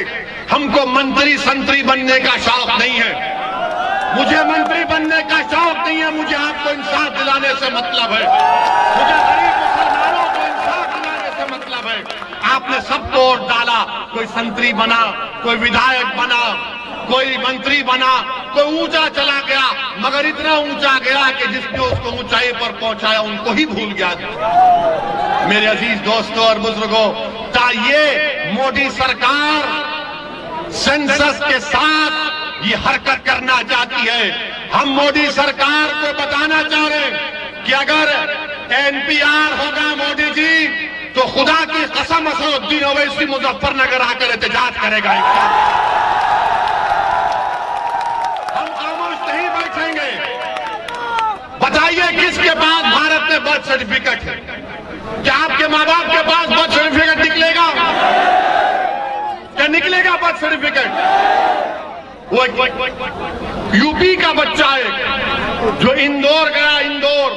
हमको मंत्री संतरी बनने का शौक नहीं है, मुझे मंत्री बनने का शौक नहीं है, मुझे आपको इंसाफ दिलाने से मतलब है, मुझे गरीब मुसलमानों को इंसाफ दिलाने से मतलब है। आपने सबको वोट डाला, कोई संतरी बना, कोई विधायक बना, कोई मंत्री बना, कोई ऊंचा चला गया, मगर इतना ऊंचा गया कि जिसने उसको ऊंचाई पर पहुंचाया उनको ही भूल गया। मेरे अजीज दोस्तों और बुजुर्गों, ये मोदी सरकार सेंसस के साथ ये हरकत करना चाहती है। हम मोदी सरकार को बताना चाह रहे हैं कि अगर एनपीआर होगा मोदी जी, तो खुदा की कसम असदुद्दीन ओवैसी मुजफ्फरनगर आकर एहतजाज करेगा। हम खामोश नहीं बैठेंगे। बताइए किसके पास भारत में बर्थ सर्टिफिकेट है? क्या आपके माँ बाप के पास बर्थ सर्टिफिकेट निकलेगा? क्या निकलेगा बर्थ सर्टिफिकेट? यूपी का बच्चा एक जो इंदौर गया, इंदौर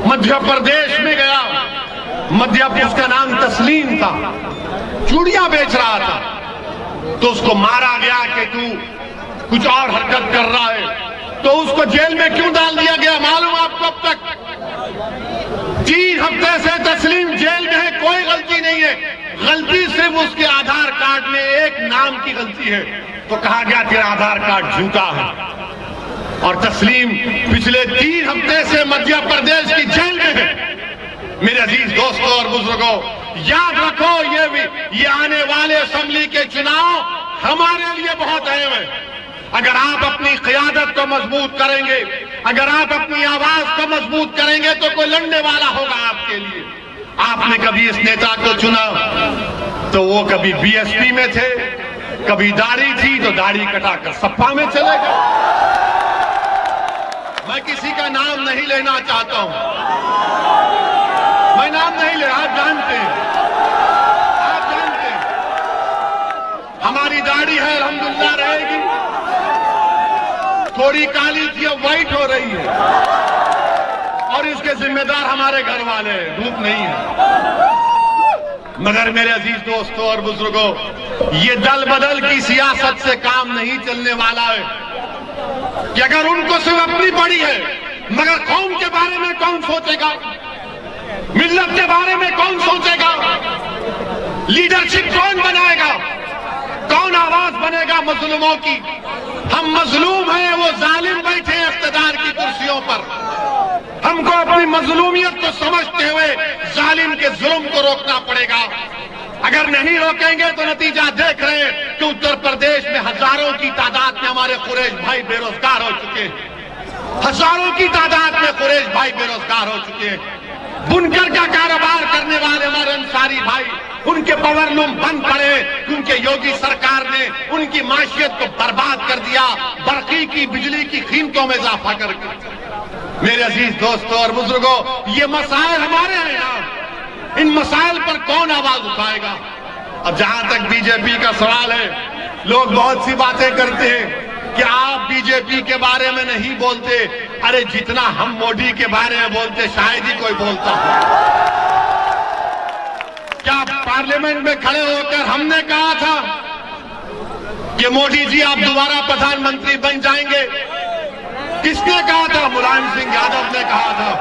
मध्य प्रदेश में गया, उसका नाम तस्लीम था, चूड़ियां बेच रहा था, तो उसको मारा गया कि तू कुछ और हरकत कर रहा है, तो उसको जेल में क्यों डाल दिया गया मालूम आपको? अब तक 3 हफ्ते से तस्लीम जेल में है, कोई गलती नहीं है, गलती सिर्फ उसके आधार कार्ड में एक नाम की गलती है, तो कहा गया तेरा आधार कार्ड झूठा है। और तस्लीम पिछले 3 हफ्ते से मध्य प्रदेश की जेल में है। मेरे अजीज दोस्तों और बुजुर्गों, याद रखो ये आने वाले असेंबली के चुनाव हमारे लिए बहुत अहम है। अगर आप अपनी क़यादत को मजबूत करेंगे, अगर आप अपनी आवाज को मजबूत करेंगे, तो कोई लड़ने वाला होगा आपके लिए। आपने कभी इस नेता को चुना तो वो कभी बीएसपी में थे, कभी दाढ़ी थी तो दाढ़ी कटाकर सपा में चले गए। मैं किसी का नाम नहीं लेना चाहता हूं, मैं नाम नहीं ले, आप जानते हैं, हमारी दाढ़ी है अल्हम्दुलिल्लाह रहेगी, थोड़ी काली थी अब व्हाइट हो रही है, और इसके जिम्मेदार हमारे घर वाले हैं, धूप नहीं है। मगर मेरे अजीज दोस्तों और बुजुर्गों, ये दल बदल की सियासत से काम नहीं चलने वाला है कि अगर उनको सिर्फ अपनी पड़ी है, मगर कौम के बारे में कौन सोचेगा, मिल्लत के बारे में कौन सोचेगा, लीडरशिप कौन बनाएगा, कौन आवाज बनेगा मजलूमों की? हम मजलूम हैं, वो जालिम बैठे हैं इख्तिदार की कुर्सियों पर। हमको अपनी मजलूमियत को समझते हुए जालिम के जुल्म को रोकना पड़ेगा। अगर नहीं रोकेंगे तो नतीजा देख रहे हैं कि उत्तर प्रदेश में हजारों की तादाद में हमारे कुरैश भाई बेरोजगार हो चुके हैं, हजारों की तादाद में कुरैश भाई बेरोजगार हो चुके हैं। बुनकर का कारोबार करने वाले हमारे अंसारी भाई, उनके पावरलूम बंद पड़े क्योंकि योगी सरकार ने उनकी माशियत को बर्बाद कर दिया, बरकी की बिजली की कीमतों में इजाफा करके। मेरे अजीज दोस्तों और बुजुर्गों, ये मसाइल हमारे हैं ना, इन मसाइल पर कौन आवाज उठाएगा? अब जहां तक बीजेपी का सवाल है, लोग बहुत सी बातें करते हैं कि आप बीजेपी के बारे में नहीं बोलते। अरे जितना हम मोदी के बारे में बोलते शायद ही कोई बोलता हो। क्या पार्लियामेंट में खड़े होकर हमने कहा था कि मोदी जी आप दोबारा प्रधानमंत्री बन जाएंगे? किसने कहा था? मुलायम सिंह यादव ने कहा था।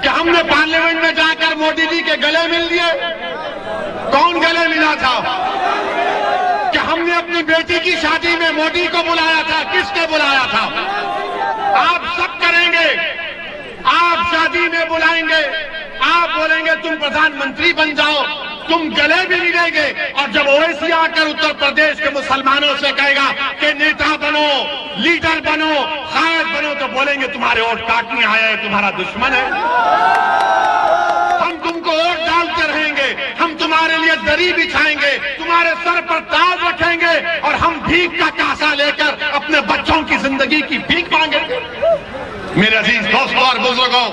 कि हमने पार्लियामेंट में जाकर मोदी जी के गले मिल लिए? कौन गले मिला था? कि हमने अपनी बेटी की शादी में मोदी को बुलाया था? किसने बुलाया था? आप सब करेंगे, आप शादी में बुलाएंगे, आप बोलेंगे तुम प्रधानमंत्री बन जाओ, तुम गले भी मिलेंगे, और जब ओवैसी आकर उत्तर प्रदेश के मुसलमानों से कहेगा कि नेता बनो, लीडर बनो, कायद बनो, तो बोलेंगे तुम्हारे वोट काटने आया है, तुम्हारा दुश्मन है। हम तुमको वोट डालते रहेंगे, हम तुम्हारे लिए दरी बिछाएंगे, तुम्हारे सर पर ताज रखेंगे, और हम भीख का कासा लेकर अपने बच्चों की जिंदगी की भीख मांगेंगे। मेरे अजीज दोस्तों और बुजुर्गों,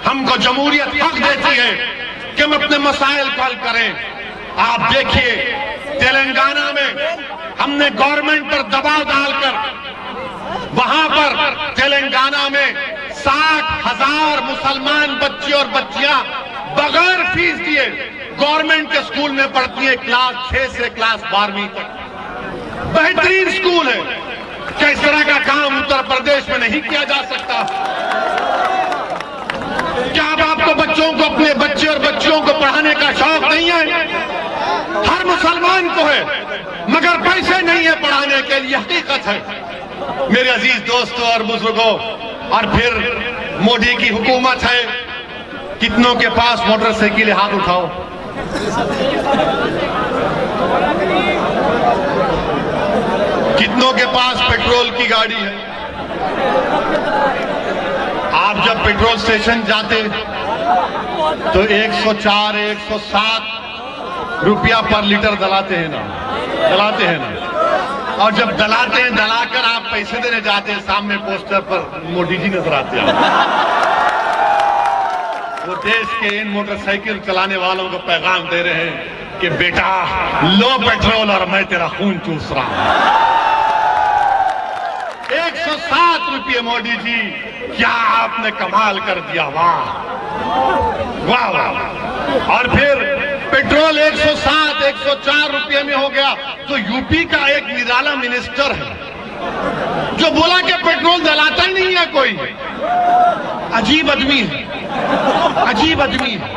हमको जमहूरियत हक देती है कि हम अपने मसाइल को हल करें। आप देखिए तेलंगाना में हमने गवर्नमेंट पर दबाव डालकर वहां पर तेलंगाना में 60,000 मुसलमान बच्चे और बच्चियां बगैर फीस दिए गवर्नमेंट के स्कूल में पढ़ती है, क्लास 6 से क्लास 12वीं तक। बेहतरीन स्कूल है। क्या इस तरह का काम उत्तर प्रदेश में नहीं किया जा सकता? क्या अब आपको बच्चों को, अपने बच्चे और बच्चियों को पढ़ाने का शौक नहीं है? हर मुसलमान को है, मगर पैसे नहीं है पढ़ाने के लिए, हकीकत है। मेरे अजीज दोस्तों और बुजुर्गों, और फिर मोदी की हुकूमत है, कितनों के पास मोटरसाइकिल है? हाथ उठाओ। कितनों के पास पेट्रोल की गाड़ी है? आप जब पेट्रोल स्टेशन जाते तो 104, 107 रुपया पर लीटर दलाते हैं ना। और जब दलाते हैं, दलाकर आप पैसे देने जाते हैं, सामने पोस्टर पर मोदी जी नजर आते हैं। वो देश के इन मोटरसाइकिल चलाने वालों को पैगाम दे रहे हैं कि बेटा लो पेट्रोल और मैं तेरा खून चूस रहा हूं। 107 रुपये मोदी जी, क्या आपने कमाल कर दिया, वाह वाह वाह। और फिर पेट्रोल 107 104 रुपये में हो गया। तो यूपी का एक निराला मिनिस्टर है जो बोला कि पेट्रोल जलाता ही नहीं है कोई। अजीब आदमी है, अजीब आदमी है।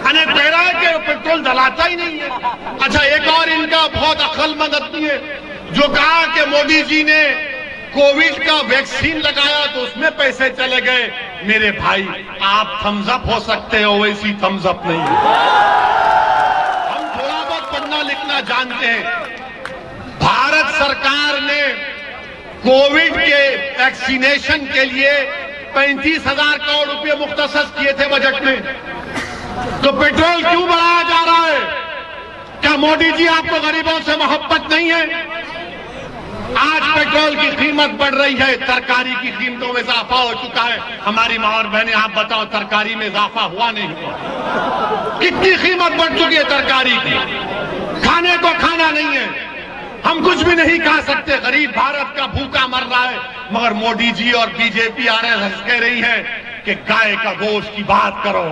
अने कह रहा है कि पेट्रोल जलाता ही नहीं है। अच्छा, एक और इनका बहुत अक्लमंद आदमी है जो कहा कि मोदी जी ने कोविड का वैक्सीन लगाया तो उसमें पैसे चले गए। मेरे भाई, आप थम्स अप हो सकते हो, वैसी थम्स अप नहीं है। हम थोड़ा बहुत पढ़ना लिखना जानते हैं। भारत सरकार ने कोविड के वैक्सीनेशन के लिए 35,000 करोड़ रुपए मुख्तसस किए थे बजट में। तो पेट्रोल क्यों बढ़ाया जा रहा है? क्या मोदी जी आपको गरीबों से मोहब्बत नहीं है? आज पेट्रोल की कीमत बढ़ रही है, तरकारी की कीमतों में इजाफा हो चुका है। हमारी मां और बहनें, आप बताओ, तरकारी में इजाफा हुआ नहीं हुआ? कितनी कीमत बढ़ चुकी है तरकारी की, खाने को खाना नहीं है, हम कुछ भी नहीं खा सकते। गरीब भारत का भूखा मर रहा है। मगर मोदी जी और बीजेपी आरएसएस कह रही है कि गाय का गोश्त की बात करो,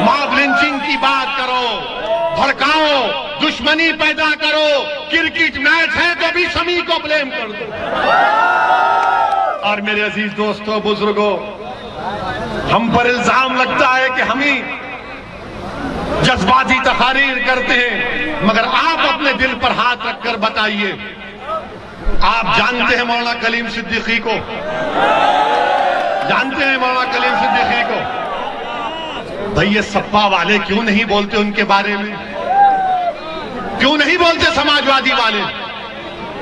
मॉब लिंचिंग की बात करो, भड़काओ, दुश्मनी पैदा करो, क्रिकेट मैच है तो भी शमी को ब्लेम कर दो। और मेरे अजीज दोस्तों, बुजुर्गों, हम पर इल्जाम लगता है कि हम ही जज्बाती तकारीर करते हैं, मगर आप अपने दिल पर हाथ रखकर बताइए, आप जानते हैं मौलाना कलीम सिद्दीकी को? जानते हैं मौलाना कलीम सिद्दीकी को? भाई, ये सपा वाले क्यों नहीं बोलते उनके बारे में? क्यों नहीं बोलते समाजवादी वाले?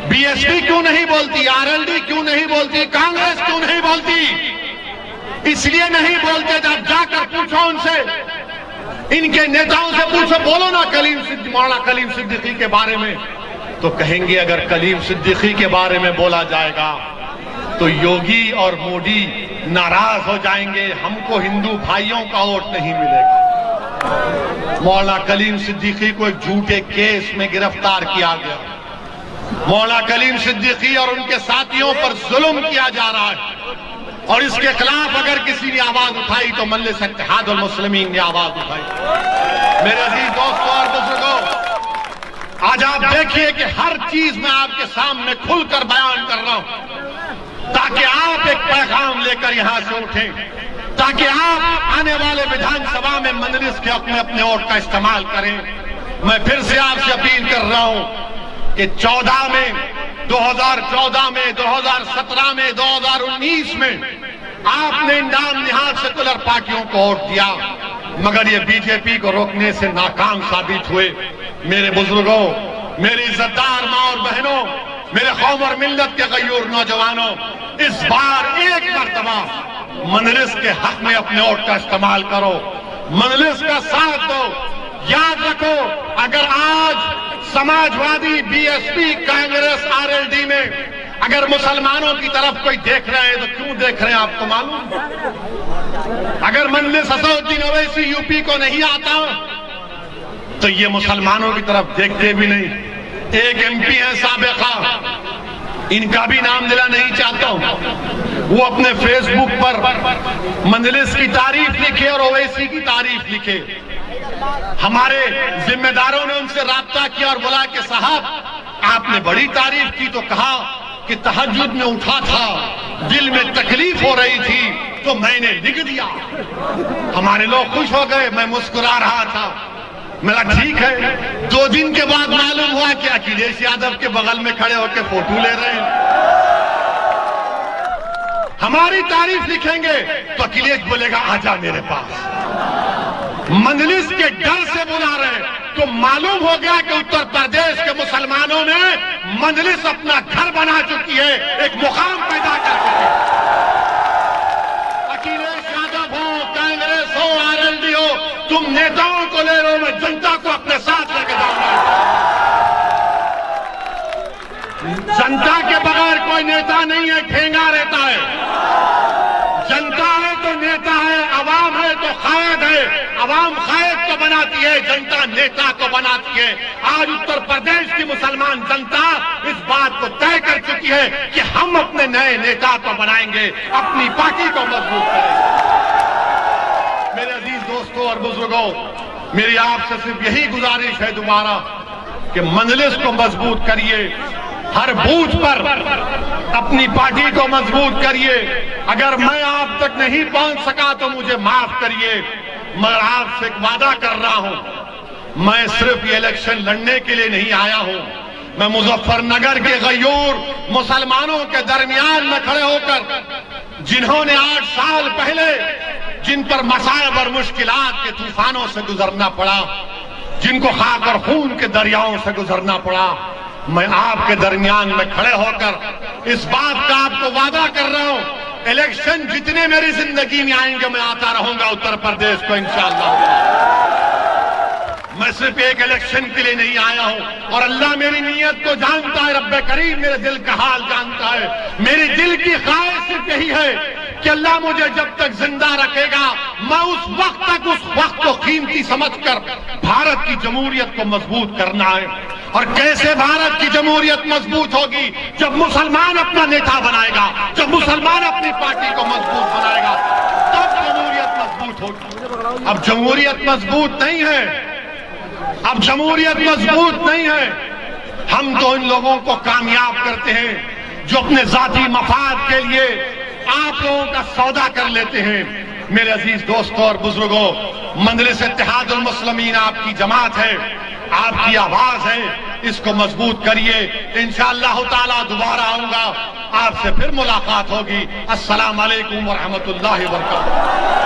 बीएसपी क्यों नहीं बोलती? आरएलडी क्यों नहीं बोलती? कांग्रेस क्यों नहीं बोलती? इसलिए नहीं बोलते, जब जाकर पूछो उनसे, इनके नेताओं से पूछो, बोलो ना मौलाना कलीम सिद्दीकी के बारे में, तो कहेंगे अगर कलीम सिद्दीकी के बारे में बोला जाएगा तो योगी और मोदी नाराज हो जाएंगे, हमको हिंदू भाइयों का वोट नहीं मिलेगा। मौलाना कलीम सिद्दीकी को एक झूठे केस में गिरफ्तार किया गया। मौलाना कलीम सिद्दीकी और उनके साथियों पर जुल्म किया जा रहा है, और इसके खिलाफ अगर किसी ने आवाज उठाई तो मजलिस इत्तेहादुल मुस्लिमीन ने आवाज उठाई। मेरे अजीज दोस्तों और बुजुर्गों, आज आप देखिए कि हर चीज मैं आपके सामने खुलकर बयान कर रहा हूं, ताकि आप एक पैगाम लेकर यहां से उठें, ताकि आप आने वाले विधानसभा में मजलिस के अपने अपने वोट का इस्तेमाल करें। मैं फिर से आपसे अपील कर रहा हूं कि 2014 में, 2017 में, 2019 में आपने नाम निहाल सेकुलर पार्टियों को वोट दिया, मगर ये बीजेपी को रोकने से नाकाम साबित हुए। मेरे बुजुर्गों, मेरी इज्जतदार मां और बहनों, मेरे कौम और मिल्लत के गयूर नौजवानों, इस बार एक मर्तबा मजलिस के हक में अपने वोट का इस्तेमाल करो, मजलिस का साथ दो। याद रखो, अगर आज समाजवादी, बीएसपी, कांग्रेस, आरएलडी में अगर मुसलमानों की तरफ कोई देख रहे हैं तो क्यों देख रहे हैं आपको मालूम? अगर मजलिस असदुद्दीन ओवैसी यूपी को नहीं आता तो ये मुसलमानों की तरफ देखते भी नहीं। एक एमपी है साबिका, इनका भी नाम लेना नहीं चाहता हूं, वो अपने फेसबुक पर मजलिस की तारीफ लिखे और ओवैसी की तारीफ लिखे। हमारे जिम्मेदारों ने उनसे राब्ता किया और बोला कि साहब आपने बड़ी तारीफ की, तो कहा कि तहज्जुद में उठा था, दिल में तकलीफ हो रही थी तो मैंने लिख दिया। हमारे लोग खुश हो गए, मैं मुस्कुरा रहा था। मेरा ठीक है। 2 दिन के बाद मालूम हुआ कि अखिलेश यादव के बगल में खड़े होकर फोटो ले रहे हैं। हमारी तारीफ लिखेंगे तो अखिलेश बोलेगा आजा मेरे पास। मजलिस के डर से बुला रहे हैं, तो मालूम हो गया कि उत्तर प्रदेश के मुसलमानों में मजलिस अपना घर बना चुकी है, एक मुकाम पैदा कर चुकी है। अखिलेश यादव हो, कांग्रेस हो, आरएलडी हो, तुम नेताओं को ले रहे हो, मैं जनता को अपने साथ लेके जाऊंगा। जनता के बगैर कोई नेता नहीं है, ठेंगा रहता है। जनता है तो नेता है, अवाम है तो कायद है। आवाम कायद को बनाती है, जनता नेता को बनाती है। आज उत्तर प्रदेश की मुसलमान जनता इस बात को तय कर चुकी है कि हम अपने नए नेता को बनाएंगे, अपनी पार्टी को मजबूत करेंगे। मेरे अजीज दोस्तों और बुजुर्गों, मेरी आपसे सिर्फ यही गुजारिश है दोबारा कि मजलिस को मजबूत करिए, हर बूथ पर अपनी पार्टी को मजबूत करिए। अगर मैं आप तक नहीं पहुंच सका तो मुझे माफ करिए, मगर आपसे एक वादा कर रहा हूं, मैं सिर्फ ये इलेक्शन लड़ने के लिए नहीं आया हूं। मैं मुजफ्फरनगर के गयूर मुसलमानों के दरमियान में खड़े होकर जिन्होंने 8 साल पहले जिन पर मसाइब और मुश्किलात के तूफानों से गुजरना पड़ा, जिनको खाक और खून के दरियाओं से गुजरना पड़ा, मैं आपके दरमियान में खड़े होकर इस बात का आपको वादा कर रहा हूं, इलेक्शन जितने मेरी जिंदगी में आएंगे मैं आता रहूंगा उत्तर प्रदेश को इंशाअल्लाह। मैं सिर्फ एक इलेक्शन के लिए नहीं आया हूं और अल्लाह मेरी नीयत को जानता है, रब्बे करीम मेरे दिल का हाल जानता है। मेरी दिल की ख्वाहिश सिर्फ यही है कि अल्लाह मुझे जब तक जिंदा रखेगा मैं उस वक्त को कीमती समझकर भारत की जमहूरियत को मजबूत करना है। और कैसे भारत की जमहूरियत मजबूत होगी? जब मुसलमान अपना नेता बनाएगा, जब मुसलमान अपनी पार्टी को मजबूत बनाएगा, तब जमहूरियत मजबूत होगी। अब जमहूरियत मजबूत नहीं है, अब जमहूरियत मजबूत नहीं है। हम तो इन लोगों को कामयाब करते हैं जो अपने जाती मफाद के लिए आप लोगों का सौदा कर लेते हैं। मेरे अजीज दोस्तों और बुजुर्गों, मजलिस इत्तेहादुल मुस्लिमीन आपकी जमात है, आपकी आवाज है, इसको मजबूत करिए। इंशाअल्लाह ताला दोबारा आऊंगा, आपसे फिर मुलाकात होगी। अस्सलाम वालेकुम व रहमतुल्लाहि व बरकातुहू।